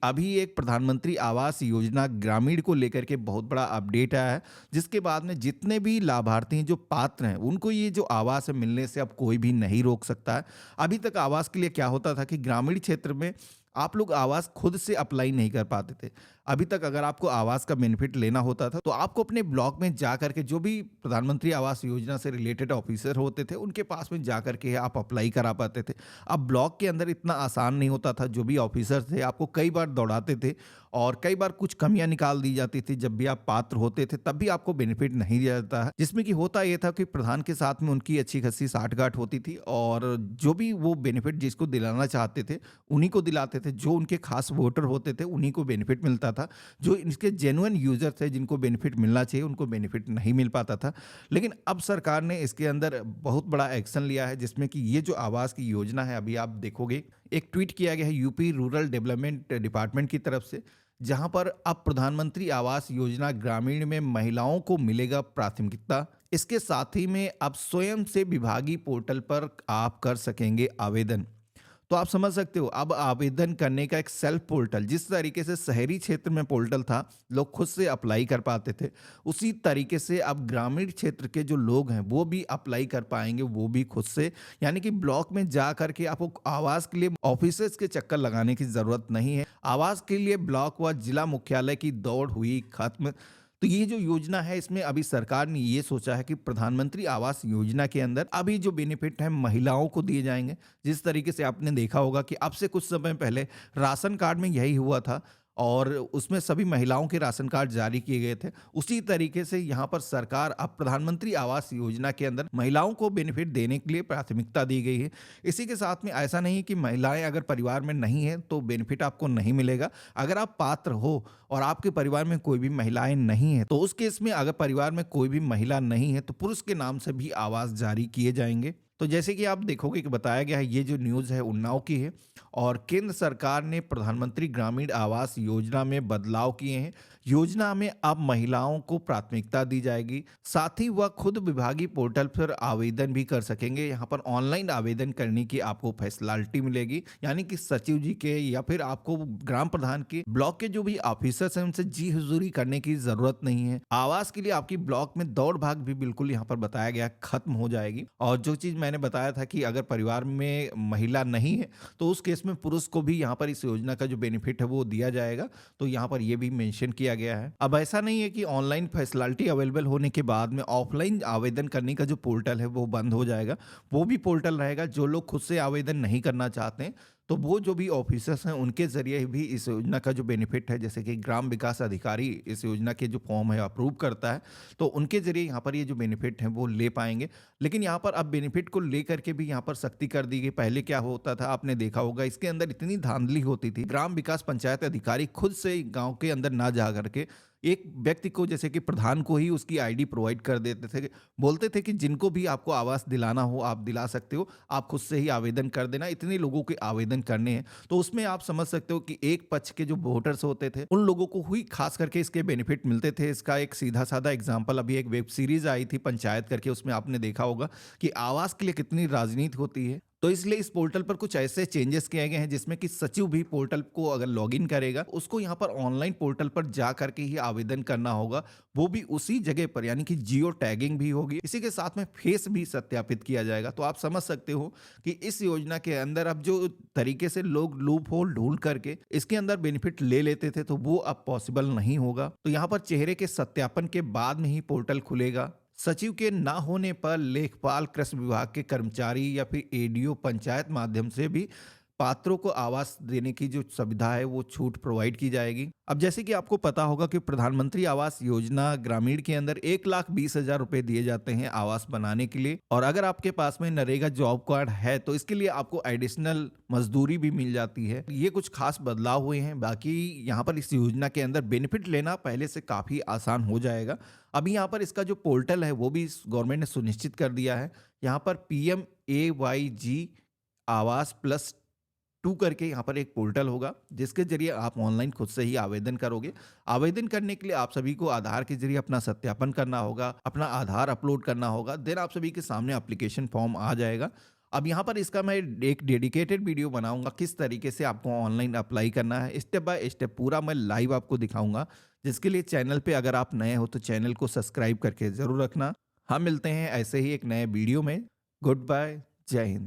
अभी एक प्रधानमंत्री आवास योजना ग्रामीण को लेकर के बहुत बड़ा अपडेट आया है, जिसके बाद में जितने भी लाभार्थी हैं, जो पात्र हैं, उनको ये जो आवास है मिलने से अब कोई भी नहीं रोक सकता है। अभी तक आवास के लिए क्या होता था कि ग्रामीण क्षेत्र में आप लोग आवास खुद से अप्लाई नहीं कर पाते थे। अभी तक अगर आपको आवास का बेनिफिट लेना होता था, तो आपको अपने ब्लॉक में जा कर के जो भी प्रधानमंत्री आवास योजना से रिलेटेड ऑफिसर होते थे, उनके पास में जा कर के आप अप्लाई करा पाते थे। अब ब्लॉक के अंदर इतना आसान नहीं होता था, जो भी ऑफिसर थे आपको कई बार दौड़ाते थे और कई बार कुछ कमियां निकाल दी जाती थी। जब भी आप पात्र होते थे तब भी आपको बेनिफिट नहीं दिया जाता है, जिसमें कि होता यह था कि प्रधान के साथ में उनकी अच्छी खासी साठगांठ होती थी और जो भी वो बेनिफिट जिसको दिलाना चाहते थे उन्हीं को दिलाते थे। जो उनके खास वोटर होते थे उन्हीं को बेनिफिट मिलता था। जो इसके जेन्युइन यूजर थे जिनको बेनिफिट मिलना चाहिए उनको बेनिफिट नहीं मिल पाता था। लेकिन अब सरकार ने इसके अंदर बहुत बड़ा एक्शन लिया है, जिसमें कि ये जो आवास की योजना है, अभी आप देखोगे एक ट्वीट किया गया है यूपी रूरल डेवलपमेंट डिपार्टमेंट की तरफ से, जहां पर अब प्रधानमंत्री आवास योजना ग्रामीण में महिलाओं को मिलेगा प्राथमिकता। इसके साथ ही में अब स्वयं से विभागीय पोर्टल पर आप कर सकेंगे आवेदन। तो आप समझ सकते हो, अब आवेदन करने का एक सेल्फ पोर्टल, जिस तरीके से शहरी क्षेत्र में पोर्टल था, लोग खुद से अप्लाई कर पाते थे, उसी तरीके से अब ग्रामीण क्षेत्र के जो लोग हैं वो भी अप्लाई कर पाएंगे, वो भी खुद से। यानी कि ब्लॉक में जा करके आपको आवास के लिए ऑफिसर्स के चक्कर लगाने की जरूरत नहीं है। आवास के लिए ब्लॉक व जिला मुख्यालय की दौड़ हुई खत्म। तो ये जो योजना है, इसमें अभी सरकार ने ये सोचा है कि प्रधानमंत्री आवास योजना के अंदर अभी जो बेनिफिट है महिलाओं को दिए जाएंगे। जिस तरीके से आपने देखा होगा कि अब से कुछ समय पहले राशन कार्ड में यही हुआ था और उसमें सभी महिलाओं के राशन कार्ड जारी किए गए थे। उसी तरीके से यहाँ पर सरकार अब प्रधानमंत्री आवास योजना के अंदर महिलाओं को बेनिफिट देने के लिए प्राथमिकता दी गई है। इसी के साथ में ऐसा नहीं कि महिलाएं अगर परिवार में नहीं है तो बेनिफिट आपको नहीं मिलेगा। अगर आप पात्र हो और आपके परिवार में कोई भी महिलाएं नहीं है, तो उस केस में अगर परिवार में कोई भी महिला नहीं है तो पुरुष के नाम से भी आवास जारी किए जाएंगे। तो जैसे कि आप देखोगे कि बताया गया है, ये जो न्यूज़ है उन्नाव की है और केंद्र सरकार ने प्रधानमंत्री ग्रामीण आवास योजना में बदलाव किए हैं। योजना में अब महिलाओं को प्राथमिकता दी जाएगी। साथ ही वह खुद विभागीय पोर्टल पर आवेदन भी कर सकेंगे। यहाँ पर ऑनलाइन आवेदन करने की आपको फैसिलिटी मिलेगी, यानी कि सचिव जी के या फिर आपको ग्राम प्रधान के, ब्लॉक के जो भी ऑफिसर्स हैं उनसे जी हुजूरी करने की जरूरत नहीं है। आवास के लिए आपकी ब्लॉक में दौड़ भाग भी बिल्कुल यहाँ पर बताया गया खत्म हो जाएगी। और जो चीज मैंने बताया था कि अगर परिवार में महिला नहीं है तो उस केस में पुरुष को भी यहाँ पर इस योजना का जो बेनिफिट है वो दिया जाएगा। तो यहाँ पर ये भी मेंशन किया गया है। अब ऐसा नहीं है कि ऑनलाइन फैसिलिटी अवेलेबल होने के बाद में ऑफलाइन आवेदन करने का जो पोर्टल है वो बंद हो जाएगा। वो भी पोर्टल रहेगा। जो लोग खुद से आवेदन नहीं करना चाहते हैं तो वो जो भी ऑफिसर्स हैं उनके जरिए भी इस योजना का जो बेनिफिट है, जैसे कि ग्राम विकास अधिकारी इस योजना के जो फॉर्म है अप्रूव करता है, तो उनके जरिए यहाँ पर ये जो बेनिफिट है वो ले पाएंगे। लेकिन यहाँ पर अब बेनिफिट को लेकर के भी यहाँ पर सख्ती कर दी गई। पहले क्या होता था आपने देखा होगा, इसके अंदर इतनी धांधली होती थी, ग्राम विकास पंचायत अधिकारी खुद से गांव के अंदर ना जा करके एक व्यक्ति को, जैसे कि प्रधान को ही उसकी आईडी प्रोवाइड कर देते थे। बोलते थे कि जिनको भी आपको आवास दिलाना हो आप दिला सकते हो, आप खुद से ही आवेदन कर देना, इतने लोगों के आवेदन करने हैं। तो उसमें आप समझ सकते हो कि एक पक्ष के जो वोटर्स होते थे उन लोगों को हुई खास करके इसके बेनिफिट मिलते थे। इसका एक सीधा साधा एग्जांपल, अभी एक वेब सीरीज आई थी पंचायत करके, उसमें आपने देखा होगा कि आवास के लिए कितनी राजनीति होती है। तो इसलिए इस पोर्टल पर कुछ ऐसे चेंजेस किए गए हैं जिसमें कि सचिव भी पोर्टल को अगर लॉगिन करेगा, उसको यहाँ पर ऑनलाइन पोर्टल पर जा करके ही आवेदन करना होगा, वो भी उसी जगह पर, यानी कि जियो टैगिंग भी होगी। इसी के साथ में फेस भी सत्यापित किया जाएगा। तो आप समझ सकते हो कि इस योजना के अंदर अब जो तरीके से लोग लूप होल ढूंढ करके इसके अंदर बेनिफिट ले लेते थे, तो वो अब पॉसिबल नहीं होगा। तो यहाँ पर चेहरे के सत्यापन के बाद में ही पोर्टल खुलेगा। सचिव के ना होने पर लेखपाल, कृषि विभाग के कर्मचारी या फिर एडीओ पंचायत माध्यम से भी पात्रों को आवास देने की जो सुविधा है वो छूट प्रोवाइड की जाएगी। अब जैसे कि आपको पता होगा कि प्रधानमंत्री आवास योजना ग्रामीण के अंदर 1,20,000 रुपए दिए जाते हैं आवास बनाने के लिए। और अगर आपके पास में नरेगा जॉब कार्ड है तो इसके लिए आपको एडिशनल मजदूरी भी मिल जाती है। ये कुछ खास बदलाव हुए हैं। बाकी यहाँ पर इस योजना के अंदर बेनिफिट लेना पहले से काफी आसान हो जाएगा। अभी यहाँ पर इसका जो पोर्टल है वो भी गवर्नमेंट ने सुनिश्चित कर दिया है। यहाँ पर PMAYG आवास प्लस 2 करके यहाँ पर एक पोर्टल होगा, जिसके जरिए आप ऑनलाइन खुद से ही आवेदन करोगे। आवेदन करने के लिए आप सभी को आधार के जरिए अपना सत्यापन करना होगा, अपना आधार अपलोड करना होगा। देन आप सभी के सामने एप्लीकेशन फॉर्म आ जाएगा। अब यहाँ पर इसका मैं एक डेडिकेटेड वीडियो बनाऊँगा किस तरीके से आपको ऑनलाइन अप्लाई करना है, स्टेप बाय स्टेप पूरा मैं लाइव आपको दिखाऊँगा। जिसके लिए चैनल पे अगर आप नए हो तो चैनल को सब्सक्राइब करके ज़रूर रखना। हम मिलते हैं ऐसे ही एक नए वीडियो में। गुड बाय, जय हिंद।